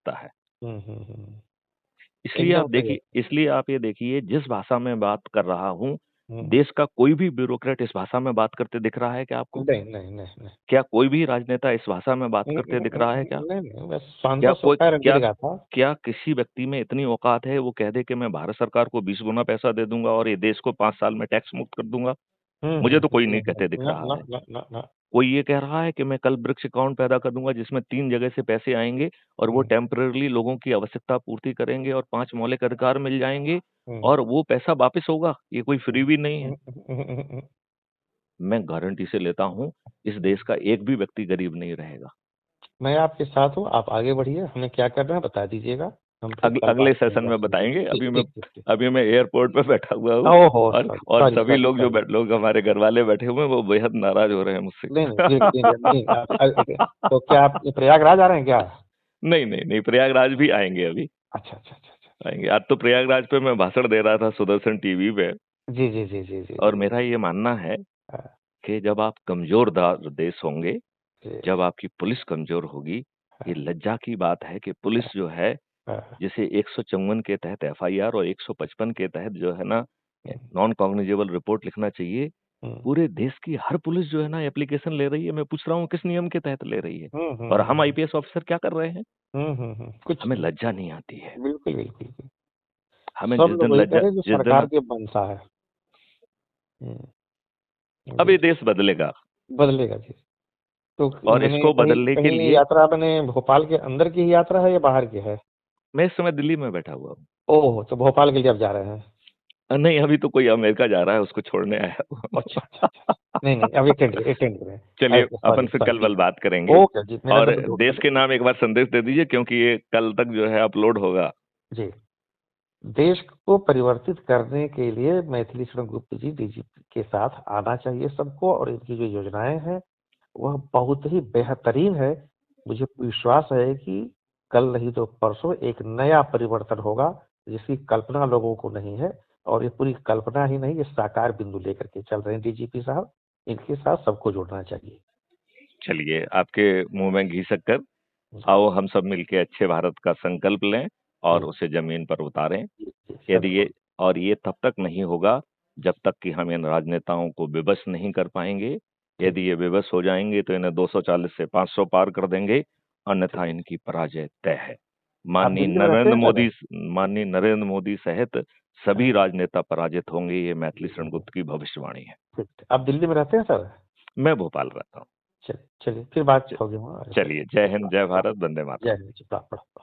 सकता है। हुँ, हुँ, हुँ। इसलिए एकदम आप सही देखिए है। इसलिए आप ये देखिए जिस भाषा में बात कर रहा हूँ, हुँ। देश का कोई भी ब्यूरोक्रेट इस भाषा में बात करते दिख रहा है क्या आपको? नहीं, नहीं, नहीं, नहीं। क्या कोई भी राजनेता इस भाषा में बात करते दिख रहा है क्या? नहीं, नहीं, बस क्या संतोष कोई होता है क्या रणनीतिगाथा। क्या किसी व्यक्ति में इतनी औकात है वो कह दे कि मैं भारत सरकार को 20 गुना पैसा दे दूँगा और ये देश को 5 साल में टैक्स मुक्त कर दूँगा? हुँ, मुझे हुँ, तो हुँ, कोई नहीं नहीं, कहते दिख ना, रहा ना, है। ना, ना, ना। कोई ये कह रहा है कि मैं कल वृक्ष अकाउंट पैदा कर दूँगा जिसमें 3 जगह से पैसे आएँगे और वो हुँ, टेम्परेरीली लोगों की आवश्यकता पूर्ति करेंगे और 5 मौलिक अधिकार मिल जाएँगे हुँ, और वो पैसा वापस होगा। ये कोई हुँ, फ्रीबी नहीं है। हुँ, हुँ, हुँ, हुँ, मैं गारंटी से लेता हूँ, इस हुँ। देश का एक भी व्यक्ति गरीब नहीं रहेगा। मैं आपके साथ हूँ, आप आगे बढ़िए, हमें क्या करना है बता दीजिएगा, हम फिर कल बात अगले सेशन करेंगे में आपसे। बताएँगे। ठीक, ठीक, ठीक, ठीक। अभी मैं एयरपोर्ट पे बैठा हुआ हूँ ओहो! और सॉरी, सभी सॉरी, लोग सॉरी। लोग हमारे घरवाले बैठे हुए हैं, वो बेहद नाराज़ हो रहे हैं मुझसे। नहीं, नहीं, ठीक है, नहीं तो क्या आप प्रयागराज आ रहे हैं क्या? नहीं, प्रयागराज भी आएँगे अभी, अच्छा, अच्छा, अच्छा, अच्छा, अच्छा। आएँगे। आज तो प्रयागराज पे मैं भाषण दे रहा था सुदर्शन टीवी पे जी, जी, जी, जी, जी, और जी। मेरा ये मानना है हाँ, कि जब आप कमज़ोर देश होंगे, जी, जब आपकी पुलिस कमज़ोर होगी, ये हाँ, लज्जा की बात है कि पुलिस जो है, हाँ, जैसे 154 के तहत एफआईआर और 155 के तहत जो है ना, हुँ, नॉन कॉग्निजेबल रिपोर्ट लिखना चाहिए। हुँ, पूरे देश की हर पुलिस जो है ना एप्लीकेशन ले रही है। मैं पूछ रहा हूँ किस नियम के तहत ले रही है? हुँ, हुँ, और हुँ, हम हुँ, आईपीएस ऑफिसर क्या कर रहे हैं? हुँ, हुँ, हुँ, कुछ हमें नहीं। लज्जा नहीं आती है। बिल्कुल, बिल्कुल, बिल्कुल। हमें सब लोग वही कह रहे हैं जो जिस दिन सरकार के मंशा है। हुँ, अब जी, ये देश बदलेगा बदलेगा जी। तो और मैंने इसको कहीं बदलने के कहीं लिए यात्रा मैंने भोपाल के अंदर की ही यात्रा है या बाहर की है? मैं इस समय दिल्ली में बैठा हुआ हूँ। ओह! तो भोपाल के लिए आप जा रहे हैं। नहीं, अभी तो कोई अमेरिका जा रहा है, उसको छोड़ने आया हूँ। अच्छा, अच्छा, अच्छा, अच्छा। नहीं, नहीं, अब अटेंड करें। चलिए, अपन सॉरी, फिर सॉरी। कल बात करेंगे ओके जी, मेरा और नंबर नोट कर देश के लीजिए। नाम एक बार संदेश दे दीजिए क्योंकि ये कल तक जो है अपलोड होगा। जी। देश को परिवर्तित करने के लिए मैथिली शरण गुप्त जी डीजीपी के साथ आना चाहिए सबको और इनकी जो योजनाएं हैं वह बहुत ही बेहतरीन है। मुझे विश्वास है कि कल नहीं तो परसों एक नया परिवर्तन होगा जिसकी कल्पना लोगों को नहीं है और ये पूरी कल्पना ही नहीं, ये साकार बिंदु लेकर के चल रहे हैं डीजीपी साहब। इनके साथ सबको जुड़ना चाहिए। चलिए, आपके मुँह में घी शक्कर, जी, आओ हम सब मिलके अच्छे भारत का संकल्प लें और जी, उसे ज़मीन पर उतारें। जी, जी, यदि संकल्प। ये और ये तब तक नहीं होगा, जब तक कि हम इन राजनेताओं को विवश नहीं कर पाएँगे। ठीक, यदि ये विवश हो जाएँगे, तो इन्हें 240 से 500 पार कर देंगे, ठीक। अन्यथा इनकी पराजय तय है। आप दिल्ली में रहते हैं सर? माननीय नरेंद्र मोदी सहित सभी हाँ, राजनेता पराजित होंगे, ये मैथिली जी, जी, शरण जी। गुप्त की भविष्यवाणी है। ठीक। आप दिल्ली में रहते हैं सर? मैं भोपाल रहता हूँ। चलिए, चलिए फिर च बात होगी वहाँ। चलिए, जय हिंद, जय प्रणाम, भारत, वंदे जय मातरम। हिंद, प्रणाम, प्रणाम।